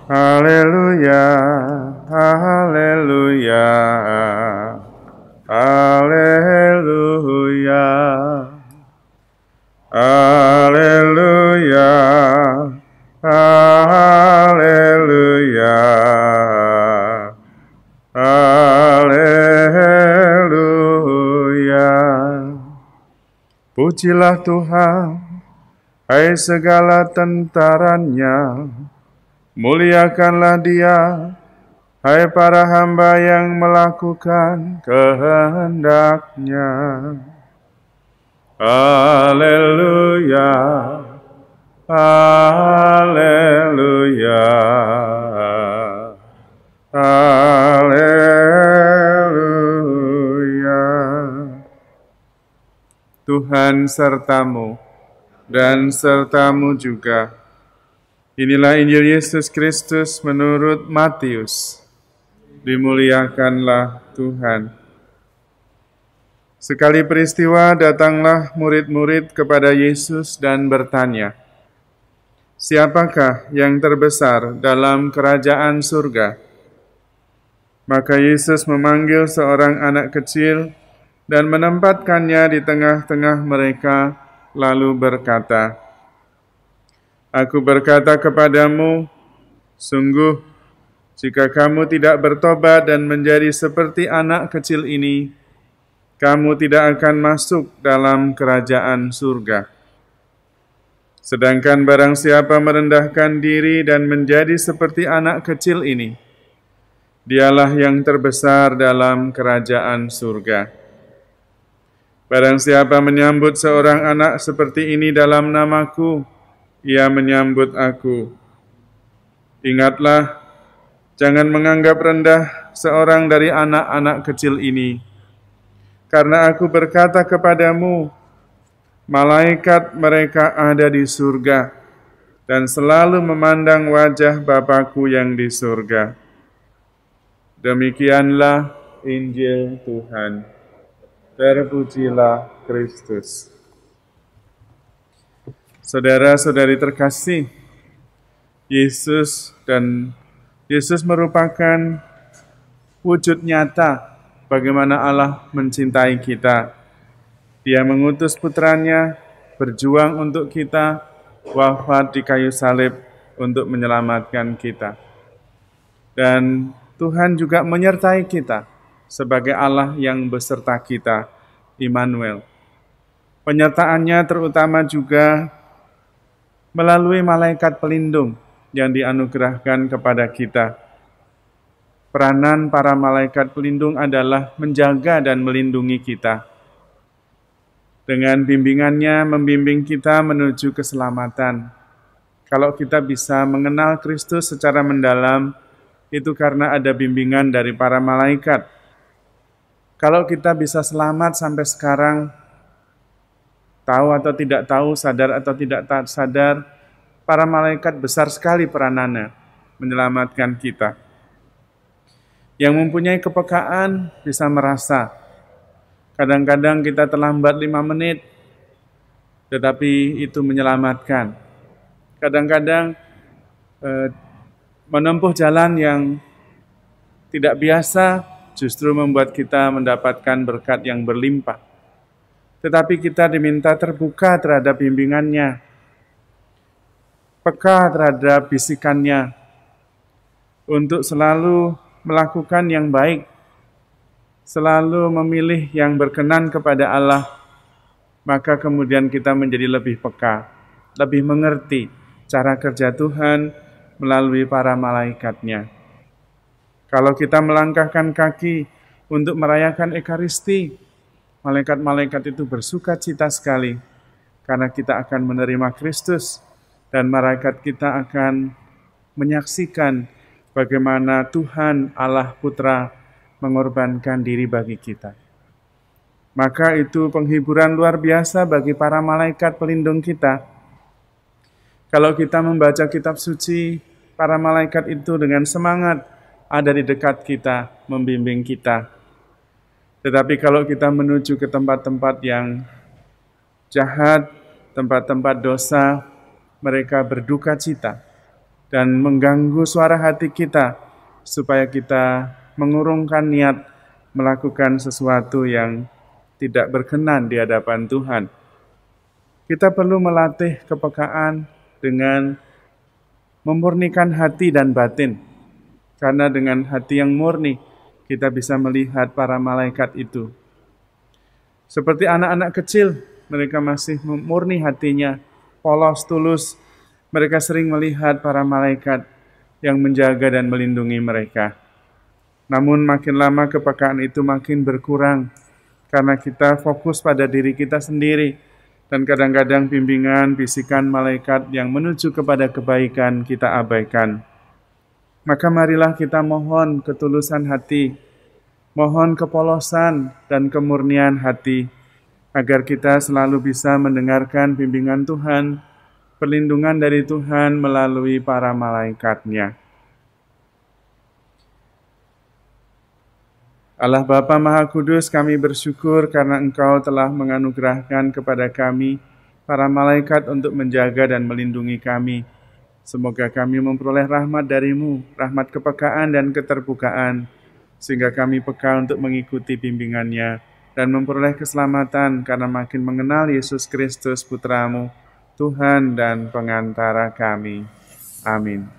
Haleluya, haleluya, haleluya, haleluya, haleluya, haleluya. Pujilah Tuhan, hai segala tentaranya, muliakanlah Dia, hai para hamba yang melakukan kehendak-Nya. Haleluya, haleluya, haleluya. Tuhan sertamu dan sertamu juga. Inilah Injil Yesus Kristus menurut Matius. Dimuliakanlah Tuhan. Sekali peristiwa datanglah murid-murid kepada Yesus dan bertanya, "Siapakah yang terbesar dalam kerajaan surga?" Maka Yesus memanggil seorang anak kecil dan menempatkannya di tengah-tengah mereka, lalu berkata, "Aku berkata kepadamu, sungguh, jika kamu tidak bertobat dan menjadi seperti anak kecil ini, kamu tidak akan masuk dalam kerajaan surga. Sedangkan barang siapa merendahkan diri dan menjadi seperti anak kecil ini, dialah yang terbesar dalam kerajaan surga. Barang siapa menyambut seorang anak seperti ini dalam namaku, ia menyambut aku. Ingatlah, jangan menganggap rendah seorang dari anak-anak kecil ini. Karena aku berkata kepadamu, malaikat mereka ada di surga dan selalu memandang wajah Bapa-Ku yang di surga." Demikianlah Injil Tuhan. Terpujilah Kristus. Saudara-saudari terkasih, Yesus merupakan wujud nyata bagaimana Allah mencintai kita. Dia mengutus putranya, berjuang untuk kita, wafat di kayu salib untuk menyelamatkan kita. Dan Tuhan juga menyertai kita sebagai Allah yang beserta kita, Immanuel. Penyertaannya terutama juga melalui malaikat pelindung yang dianugerahkan kepada kita. Peranan para malaikat pelindung adalah menjaga dan melindungi kita. Dengan bimbingannya membimbing kita menuju keselamatan. Kalau kita bisa mengenal Kristus secara mendalam, itu karena ada bimbingan dari para malaikat. Kalau kita bisa selamat sampai sekarang, tahu atau tidak tahu, sadar atau tidak sadar, para malaikat besar sekali peranannya menyelamatkan kita. Yang mempunyai kepekaan bisa merasa, kadang-kadang kita terlambat 5 menit, tetapi itu menyelamatkan. Kadang-kadang menempuh jalan yang tidak biasa, justru membuat kita mendapatkan berkat yang berlimpah. Tetapi kita diminta terbuka terhadap bimbingannya, peka terhadap bisikannya, untuk selalu melakukan yang baik, selalu memilih yang berkenan kepada Allah, maka kemudian kita menjadi lebih peka, lebih mengerti cara kerja Tuhan melalui para malaikatnya. Kalau kita melangkahkan kaki untuk merayakan Ekaristi, malaikat-malaikat itu bersuka cita sekali, karena kita akan menerima Kristus, dan malaikat kita akan menyaksikan bagaimana Tuhan Allah Putra mengorbankan diri bagi kita. Maka itu penghiburan luar biasa bagi para malaikat pelindung kita. Kalau kita membaca kitab suci, para malaikat itu dengan semangat ada di dekat kita, membimbing kita. Tetapi kalau kita menuju ke tempat-tempat yang jahat, tempat-tempat dosa, mereka berduka cita dan mengganggu suara hati kita, supaya kita mengurungkan niat melakukan sesuatu yang tidak berkenan di hadapan Tuhan. Kita perlu melatih kepekaan dengan memurnikan hati dan batin, karena dengan hati yang murni, kita bisa melihat para malaikat itu. Seperti anak-anak kecil, mereka masih murni hatinya, polos, tulus. Mereka sering melihat para malaikat yang menjaga dan melindungi mereka. Namun makin lama kepekaan itu makin berkurang, karena kita fokus pada diri kita sendiri, dan kadang-kadang bimbingan, bisikan malaikat yang menuju kepada kebaikan kita abaikan. Maka marilah kita mohon ketulusan hati, mohon kepolosan dan kemurnian hati, agar kita selalu bisa mendengarkan bimbingan Tuhan, perlindungan dari Tuhan melalui para malaikat-Nya. Allah Bapa Maha Kudus, kami bersyukur karena Engkau telah menganugerahkan kepada kami para malaikat untuk menjaga dan melindungi kami. Semoga kami memperoleh rahmat dari-Mu, rahmat kepekaan dan keterbukaan, sehingga kami peka untuk mengikuti bimbingan-Nya dan memperoleh keselamatan karena makin mengenal Yesus Kristus Putra-Mu, Tuhan dan pengantara kami. Amin.